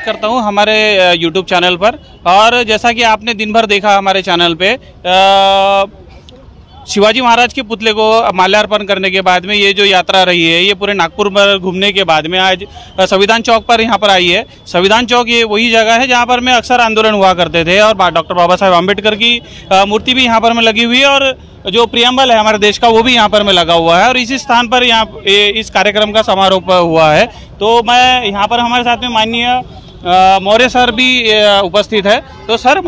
करता हूं हमारे YouTube चैनल पर। और जैसा कि आपने दिन भर देखा हमारे चैनल पे, शिवाजी महाराज के पुतले को माल्यार्पण करने के बाद में ये जो यात्रा रही है, ये पूरे नागपुर पर घूमने के बाद में आज संविधान चौक पर यहाँ पर आई है। संविधान चौक ये वही जगह है जहाँ पर में अक्सर आंदोलन हुआ करते थे, और डॉक्टर बाबा साहेब आम्बेडकर की मूर्ति भी यहाँ पर में लगी हुई है, और जो प्रियम्बल है हमारे देश का वो भी यहाँ पर में लगा हुआ है, और इसी स्थान पर यहाँ इस कार्यक्रम का समारोह हुआ है। तो मैं यहाँ पर हमारे साथ में माननीय मौर्य सर भी उपस्थित है। तो सर,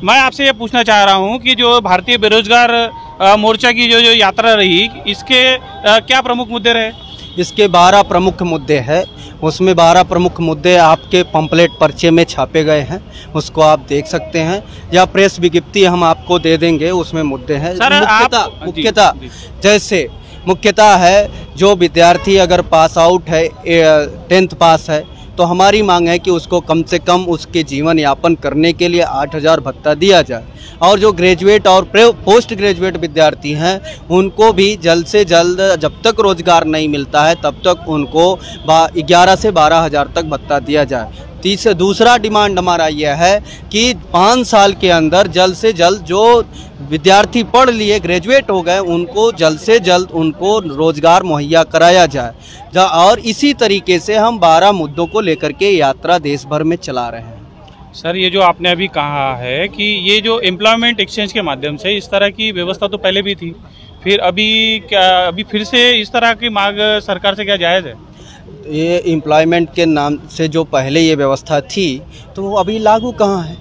मैं आपसे ये पूछना चाह रहा हूँ कि जो भारतीय बेरोजगार मोर्चा की जो यात्रा रही, इसके क्या प्रमुख मुद्दे रहे? इसके 12 प्रमुख मुद्दे हैं। उसमें 12 प्रमुख मुद्दे आपके पंपलेट पर्चे में छापे गए हैं, उसको आप देख सकते हैं, या प्रेस विज्ञप्ति हम आपको दे देंगे, उसमें मुद्दे हैं। मुख्यतः जैसे मुख्यतः है, जो विद्यार्थी अगर पास आउट है, 10th पास है, तो हमारी मांग है कि उसको कम से कम उसके जीवन यापन करने के लिए 8000 भत्ता दिया जाए। और जो ग्रेजुएट और पोस्ट ग्रेजुएट विद्यार्थी हैं, उनको भी जल्द से जल्द, जब तक रोजगार नहीं मिलता है तब तक उनको 11 से 12 हज़ार तक भत्ता दिया जाए। दूसरा डिमांड हमारा यह है कि 5 साल के अंदर जल्द से जल्द जो विद्यार्थी पढ़ लिए ग्रेजुएट हो गए, उनको जल्द से जल्द उनको रोजगार मुहैया कराया जाए। और इसी तरीके से हम 12 मुद्दों को लेकर के यात्रा देश भर में चला रहे हैं। सर, ये जो आपने अभी कहा है कि ये जो एम्प्लॉयमेंट एक्सचेंज के माध्यम से इस तरह की व्यवस्था तो पहले भी थी, फिर अभी फिर से इस तरह की मांग सरकार से क्या जायज़ है? ये एम्प्लॉयमेंट के नाम से जो पहले ये व्यवस्था थी, तो वो अभी लागू कहाँ है?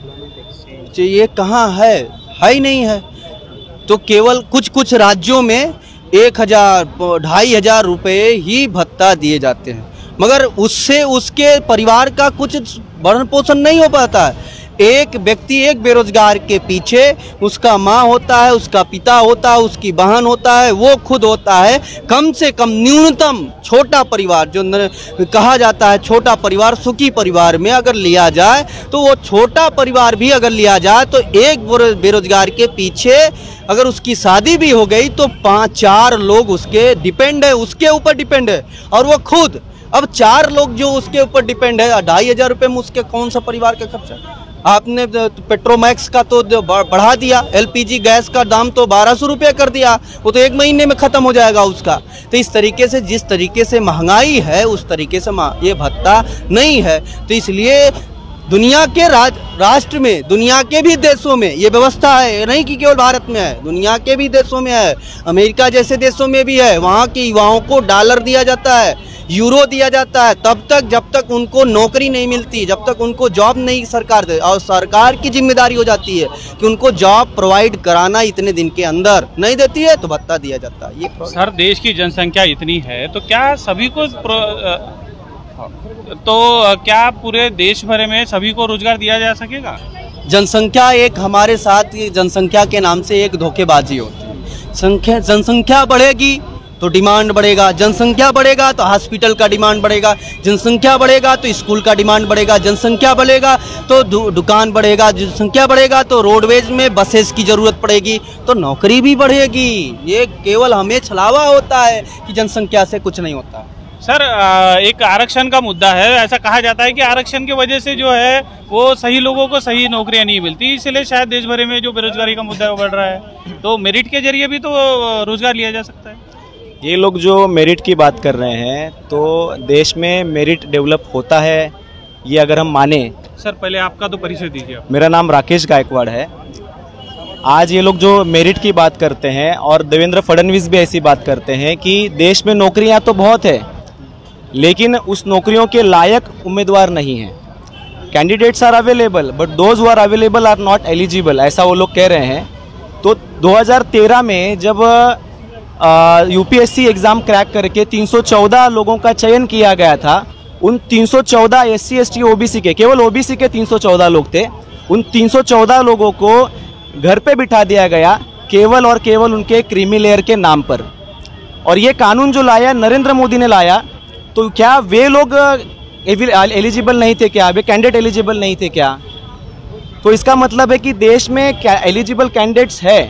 ये कहाँ है ही नहीं है। तो केवल कुछ राज्यों में 1000-2500 रुपये ही भत्ता दिए जाते हैं, मगर उससे उसके परिवार का कुछ भरण पोषण नहीं हो पाता है। एक व्यक्ति, एक बेरोजगार के पीछे उसका माँ होता है, उसका पिता होता है, उसकी बहन होता है, वो खुद होता है। कम से कम न्यूनतम छोटा परिवार, जो कहा जाता है छोटा परिवार सुखी परिवार में अगर लिया जाए, तो वो छोटा परिवार भी अगर लिया जाए, तो एक बेरोजगार के पीछे अगर उसकी शादी भी हो गई तो 5-4 लोग उसके डिपेंड है, उसके ऊपर डिपेंड है, और वो खुद। अब 4 लोग जो उसके ऊपर डिपेंड है, 2500 रुपये में उसके कौन सा परिवार का खर्चा? आपने पेट्रोमैक्स का तो बढ़ा दिया, LPG गैस का दाम तो 1200 रुपये कर दिया, वो तो 1 महीने में ख़त्म हो जाएगा उसका। तो इस तरीके से, जिस तरीके से महंगाई है, उस तरीके से ये भत्ता नहीं है। तो इसलिए दुनिया के राष्ट्र में, दुनिया के भी देशों में ये व्यवस्था है, नहीं कि केवल भारत में है, दुनिया के भी देशों में है, अमेरिका जैसे देशों में भी है। वहाँ के युवाओं को डॉलर दिया जाता है, यूरो दिया जाता है, तब तक जब तक उनको नौकरी नहीं मिलती, जब तक उनको जॉब नहीं सरकार दे। और सरकार की जिम्मेदारी हो जाती है कि उनको जॉब प्रोवाइड कराना, इतने दिन के अंदर नहीं देती है तो भत्ता दिया जाता है। ये सर, देश की जनसंख्या इतनी है, तो क्या सभी को क्या पूरे देश भर में सभी को रोजगार दिया जा सकेगा? जनसंख्या एक हमारे साथ, जनसंख्या के नाम से एक धोखेबाजी होती है। जनसंख्या बढ़ेगी तो डिमांड बढ़ेगा, जनसंख्या बढ़ेगा तो हॉस्पिटल का डिमांड बढ़ेगा, जनसंख्या बढ़ेगा तो स्कूल का डिमांड बढ़ेगा, जनसंख्या बढ़ेगा तो दुकान बढ़ेगा, जनसंख्या बढ़ेगा तो रोडवेज में बसेस की ज़रूरत पड़ेगी, तो नौकरी भी बढ़ेगी। ये केवल हमें छलावा होता है कि जनसंख्या से कुछ नहीं होता। सर एक आरक्षण का मुद्दा है, ऐसा कहा जाता है कि आरक्षण की वजह से जो है वो सही लोगों को सही नौकरियां नहीं मिलती, इसलिए शायद देश भर में जो बेरोजगारी का मुद्दा है वो बढ़ रहा है। तो मेरिट के जरिए भी तो रोजगार लिया जा सकता है। ये लोग जो मेरिट की बात कर रहे हैं, तो देश में मेरिट डेवलप होता है ये अगर हम माने। सर पहले आपका तो परिचय दीजिए आप। मेरा नाम राकेश गायकवाड़ है। आज ये लोग जो मेरिट की बात करते हैं और देवेंद्र फडणवीस भी ऐसी बात करते हैं कि देश में नौकरियां तो बहुत है लेकिन उस नौकरियों के लायक उम्मीदवार नहीं हैं। Candidates are available but those who are available are not eligible, ऐसा वो लोग कह रहे हैं। तो 2013 में जब यूपीएससी एग्ज़ाम क्रैक करके 314 लोगों का चयन किया गया था, उन 314 एससी एसटी ओबीसी के, केवल ओबीसी के 314 लोग थे, उन 314 लोगों को घर पे बिठा दिया गया केवल और केवल उनके क्रीमी लेयर के नाम पर। और ये कानून जो लाया नरेंद्र मोदी ने लाया, तो क्या वे लोग एलिजिबल नहीं थे क्या? वे कैंडिडेट एलिजिबल नहीं थे क्या? तो इसका मतलब है कि देश में एलिजिबल कैंडिडेट्स है,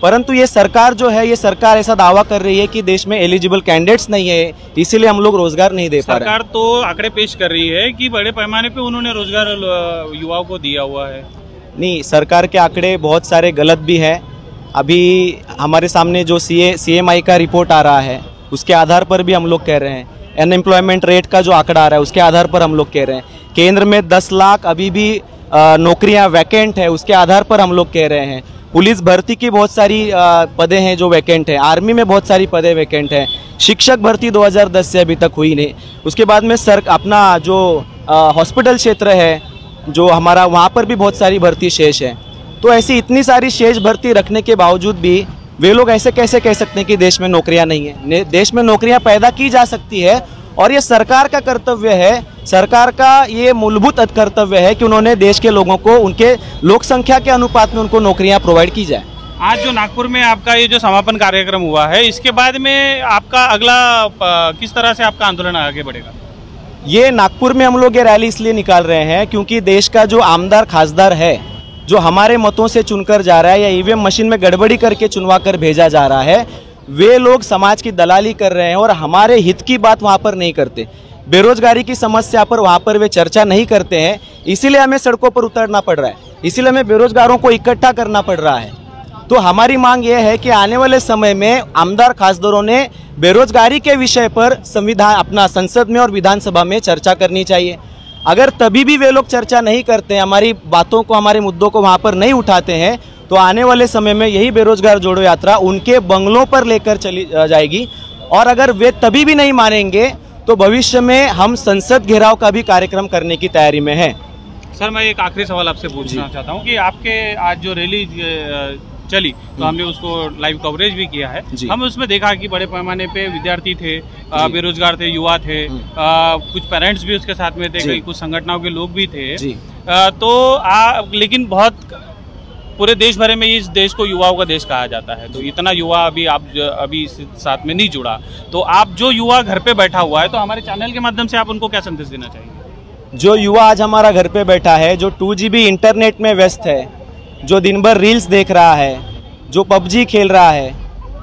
परंतु ये सरकार जो है, ये सरकार ऐसा दावा कर रही है कि देश में एलिजिबल कैंडिडेट्स नहीं है, इसीलिए हम लोग रोजगार नहीं दे पा रहे। सरकार तो आंकड़े पेश कर रही है कि बड़े पैमाने पे उन्होंने रोजगार युवाओं को दिया हुआ है। नहीं, सरकार के आंकड़े बहुत सारे गलत भी हैं। अभी हमारे सामने जो CMI का रिपोर्ट आ रहा है उसके आधार पर भी हम लोग कह रहे हैं, अनएम्प्लॉयमेंट रेट का जो आंकड़ा आ रहा है उसके आधार पर हम लोग कह रहे हैं, केंद्र में 10 लाख अभी भी नौकरियां वैकेंट है, उसके आधार पर हम लोग कह रहे हैं। पुलिस भर्ती की बहुत सारी पदें हैं जो वैकेंट है, आर्मी में बहुत सारी पदें वैकेंट है, शिक्षक भर्ती 2010 से अभी तक हुई नहीं। उसके बाद में अपना जो हॉस्पिटल क्षेत्र है जो हमारा, वहाँ पर भी बहुत सारी भर्ती शेष है। तो ऐसी इतनी सारी शेष भर्ती रखने के बावजूद भी वे लोग ऐसे कैसे कह सकते हैं कि देश में नौकरियां नहीं है? देश में नौकरियां पैदा की जा सकती है और ये सरकार का कर्तव्य है, सरकार का ये मूलभूत कर्तव्य है कि उन्होंने देश के लोगों को उनके लोक संख्या के अनुपात में उनको नौकरियां प्रोवाइड की जाए। आज जो नागपुर में आपका ये जो समापन कार्यक्रम हुआ है, इसके बाद में आपका अगला किस तरह से आपका आंदोलन आगे बढ़ेगा? ये नागपुर में हम लोग ये रैली इसलिए निकाल रहे हैं क्योंकि देश का जो आमदार खासदार है, जो हमारे मतों से चुनकर जा रहा है या ईवीएम मशीन में गड़बड़ी करके चुनवा कर भेजा जा रहा है, वे लोग समाज की दलाली कर रहे हैं और हमारे हित की बात वहाँ पर नहीं करते। बेरोजगारी की समस्या पर वहाँ पर वे चर्चा नहीं करते हैं, इसीलिए हमें सड़कों पर उतरना पड़ रहा है, इसीलिए हमें बेरोजगारों को इकट्ठा करना पड़ रहा है। तो हमारी मांग यह है कि आने वाले समय में आमदार खासदारों ने बेरोजगारी के विषय पर संविधान अपना संसद में और विधानसभा में चर्चा करनी चाहिए। अगर तभी भी वे लोग चर्चा नहीं करते हैं, हमारी बातों को, हमारे मुद्दों को वहाँ पर नहीं उठाते हैं, तो आने वाले समय में यही बेरोजगार जोड़ो यात्रा उनके बंगलों पर लेकर चली जाएगी। और अगर वे तभी भी नहीं मानेंगे तो भविष्य में हम संसद घेराव का भी कार्यक्रम करने की तैयारी में हैं। सर मैं एक आखिरी सवाल आपसे पूछना चाहता हूँ कि आपके आज जो रैली चली तो हमने उसको लाइव कवरेज भी किया है, हम उसमें देखा कि बड़े पैमाने पे विद्यार्थी थे, बेरोजगार थे, युवा थे, कुछ पेरेंट्स भी उसके साथ में थे, कई कुछ संगठनों के लोग भी थे। लेकिन बहुत पूरे देश भर में इस देश को युवाओं का देश कहा जाता है, तो इतना युवा अभी इस साथ में नहीं जुड़ा, तो आप जो युवा घर पे बैठा हुआ है, तो हमारे चैनल के माध्यम से आप उनको क्या संदेश देना चाहिए? जो युवा आज हमारा घर पे बैठा है, जो 2GB इंटरनेट में व्यस्त है, जो दिन भर रील्स देख रहा है, जो PUBG खेल रहा है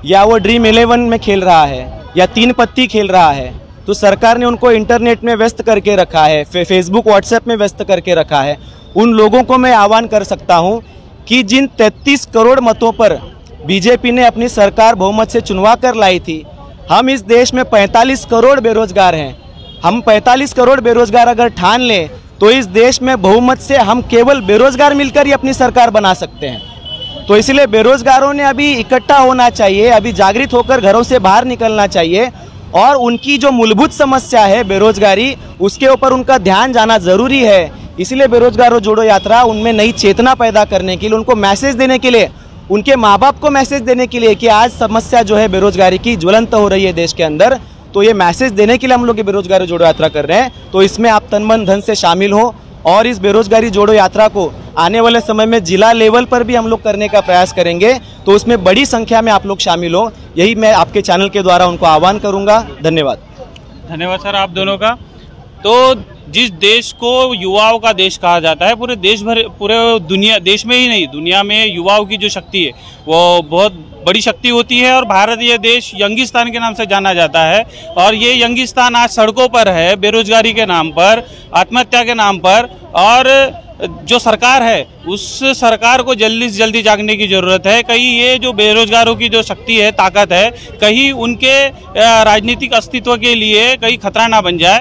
या वो ड्रीम 11 में खेल रहा है या 3 पत्ती खेल रहा है, तो सरकार ने उनको इंटरनेट में व्यस्त करके रखा है, फेसबुक व्हाट्सएप में व्यस्त करके रखा है। उन लोगों को मैं आह्वान कर सकता हूं कि जिन 33 करोड़ मतों पर बीजेपी ने अपनी सरकार बहुमत से चुनवा कर लाई थी, हम इस देश में 45 करोड़ बेरोजगार हैं। हम 45 करोड़ बेरोजगार अगर ठान लें तो इस देश में बहुमत से हम केवल बेरोजगार मिलकर ही अपनी सरकार बना सकते हैं। तो इसलिए बेरोजगारों ने अभी इकट्ठा होना चाहिए, अभी जागृत होकर घरों से बाहर निकलना चाहिए और उनकी जो मूलभूत समस्या है बेरोजगारी, उसके ऊपर उनका ध्यान जाना जरूरी है। इसलिए बेरोजगारों जोड़ो यात्रा उनमें नई चेतना पैदा करने के लिए, उनको मैसेज देने के लिए, उनके माँ बाप को मैसेज देने के लिए कि आज समस्या जो है बेरोजगारी की ज्वलंत हो रही है देश के अंदर, तो ये मैसेज देने के लिए हम लोग ये बेरोजगारी जोड़ो यात्रा कर रहे हैं। तो इसमें आप तन मन धन से शामिल हो और इस बेरोजगारी जोड़ो यात्रा को आने वाले समय में जिला लेवल पर भी हम लोग करने का प्रयास करेंगे, तो उसमें बड़ी संख्या में आप लोग शामिल हो, यही मैं आपके चैनल के द्वारा उनको आह्वान करूंगा। धन्यवाद। धन्यवाद सर आप दोनों का। तो जिस देश को युवाओं का देश कहा जाता है, पूरे देश भर, पूरे दुनिया, देश में ही नहीं दुनिया में युवाओं की जो शक्ति है वो बहुत बड़ी शक्ति होती है। और भारत ये देश यंगिस्तान के नाम से जाना जाता है, और ये यंगिस्तान आज सड़कों पर है, बेरोजगारी के नाम पर, आत्महत्या के नाम पर। और जो सरकार है उस सरकार को जल्दी से जल्दी जागने की ज़रूरत है। कहीं ये जो बेरोजगारों की जो शक्ति है, ताकत है, कहीं उनके राजनीतिक अस्तित्व के लिए कहीं खतरा ना बन जाए।